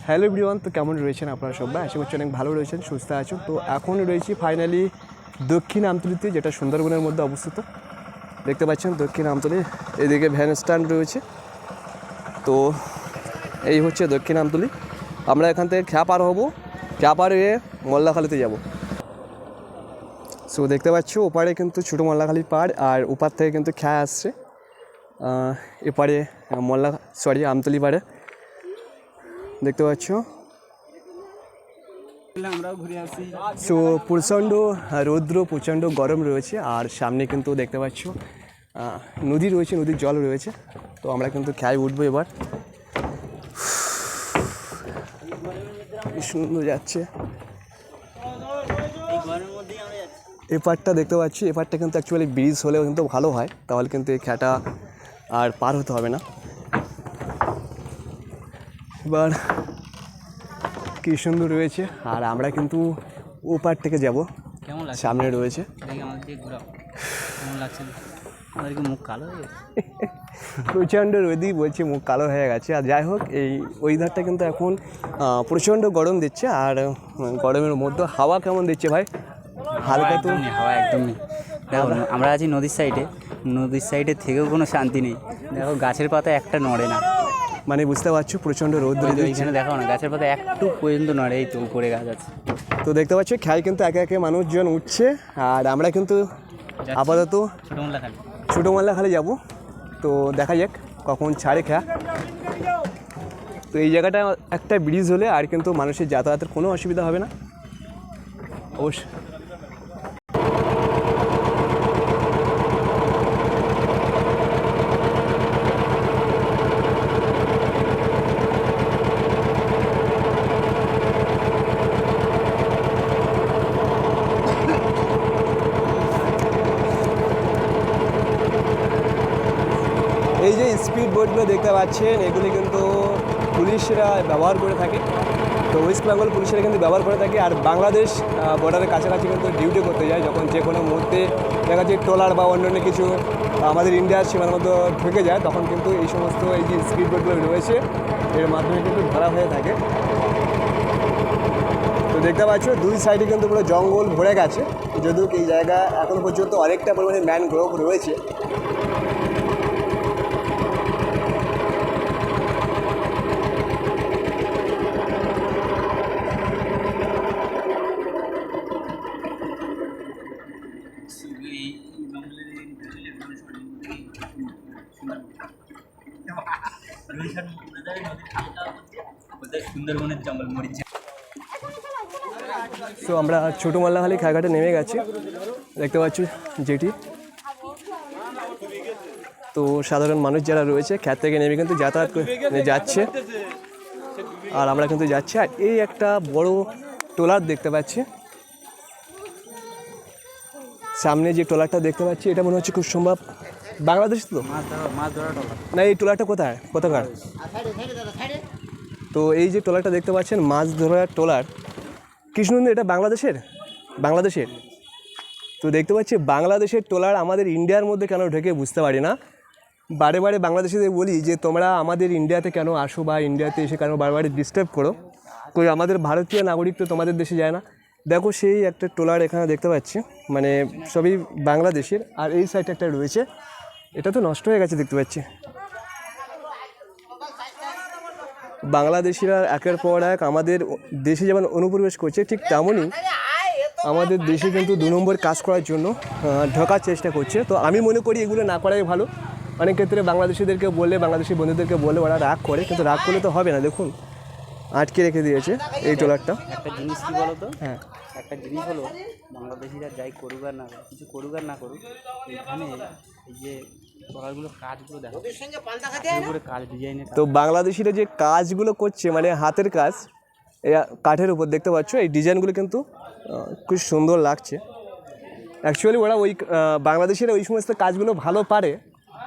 Hello everyone, তো কেমন রয়েছেন আপনারা সবাই? আশা করছি অনেক ভালো রয়েছেন, সুস্থ আছেন। তো এখন রয়েছি ফাইনালি দক্ষিণ আমতলিতে, যেটা সুন্দরবনের মধ্যে অবস্থিত। দেখতে পাচ্ছেন দক্ষিণ আমতলি, এদিকে ভ্যান স্ট্যান্ড রয়েছে। তো এই হচ্ছে দক্ষিণ আমতলি। আমরা এখান থেকে খ্যা পার হবো, খ্যা পার হয়ে মোল্লাখালীতে যাব। সো দেখতে পাচ্ছ ওপারে কিন্তু ছোটো মোল্লাখালীর পাড়, আর ওপার থেকে কিন্তু খ্যা আসছে এপারে আমতলি পাড়ে। দেখতে পাচ্ছ সো প্রচণ্ড রৌদ্র, প্রচণ্ড গরম রয়েছে। আর সামনে কিন্তু দেখতে পাচ্ছ নদী রয়েছে, নদীর জল রয়েছে। তো আমরা কিন্তু খ্যায় উঠবো এবার। কি সুন্দর যাচ্ছে এপারটা, দেখতে পাচ্ছি এপারটা কিন্তু অ্যাকচুয়ালি ব্রিজ হলেও কিন্তু ভালো হয়, তাহলে কিন্তু এই খ্যাটা আর পার হতে হবে না। এবার কি সুন্দর রয়েছে। আর আমরা কিন্তু ওপার থেকে যাব, সামনে রয়েছে। প্রচণ্ড রোদই বলছে, মুখ কালো হয়ে গেছে। আর যাই হোক, এই ওয়েদারটা কিন্তু এখন প্রচণ্ড গরম দিচ্ছে। আর গরমের মধ্যে হাওয়া কেমন দিচ্ছে ভাই? হালকা তো হাওয়া একদমই। দেখো আমরা আছি নদীর সাইডে থেকেও কোনো শান্তি নেই। দেখো গাছের পাতা একটা নড়ে না, মানে বুঝতে পারছো প্রচণ্ড রোদ। এইখানে দেখো না, গাছের পাতা একটু পর্যন্ত নড়ে। এই তো উপরে গাছ আছে। তো দেখতে পাচ্ছ খ্যায় কিন্তু একে একে মানুষজন উঠছে। আর আমরা কিন্তু আপাতত ছোটো মোল্লাখালী যাবো। তো দেখা যাক কখন ছাড়ে খ্যা। তো এই জায়গাটা একটা ব্রিজ হলে আর কিন্তু মানুষের যাতায়াতের কোনো অসুবিধা হবে না অবশ্যই। এই যে স্পিড বোটগুলো দেখতে পাচ্ছেন, এগুলি কিন্তু পুলিশরা ব্যবহার করে থাকে। তো ওয়েস্ট বেঙ্গল পুলিশরা কিন্তু ব্যবহার করে থাকে। আর বাংলাদেশ বর্ডারের কাছাকাছি কিন্তু ডিউটি করতে যায়, যখন যে কোনো মুহূর্তে দেখা যাচ্ছে ট্রলার বা অন্যান্য কিছু আমাদের ইন্ডিয়ার সীমার মধ্যে ঢুকে যায়, তখন কিন্তু এই সমস্ত এই যে স্পিড বোটগুলো রয়েছে এর মাধ্যমে কিন্তু ধরা হয়ে থাকে। তো দেখতে পাচ্ছ দুই সাইডে কিন্তু পুরো জঙ্গল ভরে গেছে, যদিও এই জায়গা এখনও পর্যন্ত অনেকটা পরিমাণে ম্যানগ্রোভ রয়েছে। সুন্দরবনের জঙ্গল মরিচ। তো আমরা ছোটো মোল্লাখালী খাঘাটে নেমে গেছি, দেখতে পাচ্ছি যেটি। তো সাধারণ মানুষ যারা রয়েছে খ্যাত থেকে নেমে কিন্তু যাতায়াত করে যাচ্ছে। আর আমরা কিন্তু যাচ্ছি। আর এই একটা বড় ট্রলার দেখতে পাচ্ছি সামনে, যে ট্রলারটা দেখতে পাচ্ছি এটা মনে হচ্ছে খুব সম্ভব বাংলাদেশ। তো না, এই ট্রলারটা কোথাকার? তো এই যে ট্রলারটা দেখতে পাচ্ছেন মাছ ধরার ট্রলার, কৃষ্ণনন্দী, এটা বাংলাদেশের। তো দেখতে পাচ্ছি বাংলাদেশের ট্রলার আমাদের ইন্ডিয়ার মধ্যে কেন ঢুকে বুঝতে পারি না। বারে বারে বাংলাদেশিদের বলি যে তোমরা আমাদের ইন্ডিয়াতে কেন আসো, বা ইন্ডিয়াতে এসে কেন বারবার ডিস্টার্ব করো, কই আমাদের ভারতীয় নাগরিক তো তোমাদের দেশে যায় না। দেখো সেই একটা ট্রলার এখানে দেখতে পাচ্ছি, মানে সবই বাংলাদেশের। আর এই সাইডে একটা রয়েছে, এটা তো নষ্ট হয়ে গেছে দেখতে পাচ্ছি। বাংলাদেশিরা একের পর এক আমাদের দেশে যেমন অনুপ্রবেশ করছে, ঠিক তেমনই আমাদের দেশে কিন্তু 2 নম্বর কাজ করার জন্য ঢোকার চেষ্টা করছে। তো আমি মনে করি এগুলো না করাই ভালো। অনেক ক্ষেত্রে বাংলাদেশিদেরকে বললে, বাংলাদেশি বন্ধুদেরকে বললে ওরা রাগ করে, কিন্তু রাগ করলে তো হবে না। দেখুন আটকে রেখে দিয়েছে এই ট্রলারটা। একটা জিনিস কী বলো তো, হ্যাঁ, একটা জিনিস হলো বাংলাদেশিরা যাই করুক আর না করুক, কিছু করুক আর না করুক, এইখানে এই যে ট্রলারগুলো কাজগুলো দেখো, কাজ ডিজাইনের। তো বাংলাদেশিরা যে কাজগুলো করছে, মানে হাতের কাজ, এই কাঠের উপর দেখতে পাচ্ছ এই ডিজাইনগুলো কিন্তু খুব সুন্দর লাগছে। অ্যাকচুয়ালি ওরা ওই বাংলাদেশিরা ওই সমস্ত কাজগুলো ভালো পারে,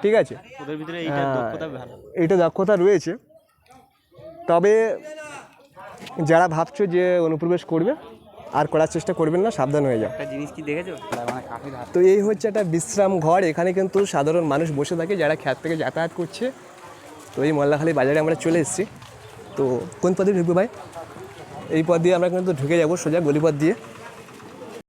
ঠিক আছে, ওদের ভিতরে এইটা দক্ষতা ভালো, এইটা দক্ষতা রয়েছে। তবে যারা ভাবছো যে অনুপ্রবেশ করবে আর করার চেষ্টা করবেন না, সাবধান হয়ে যাও। একটা জিনিস কি দেখেছো, তো এই হচ্ছে একটা বিশ্রাম ঘর। এখানে কিন্তু সাধারণ মানুষ বসে থাকে যারা খ্যাত থেকে যাতায়াত করছে। তো এই মোল্লাখালী বাজারে আমরা চলে এসেছি। তো কোন পথ দিয়ে ঢুকবো ভাই? এই পথ দিয়ে আমরা কিন্তু ঢুকে যাবো সোজা গলিপথ দিয়ে।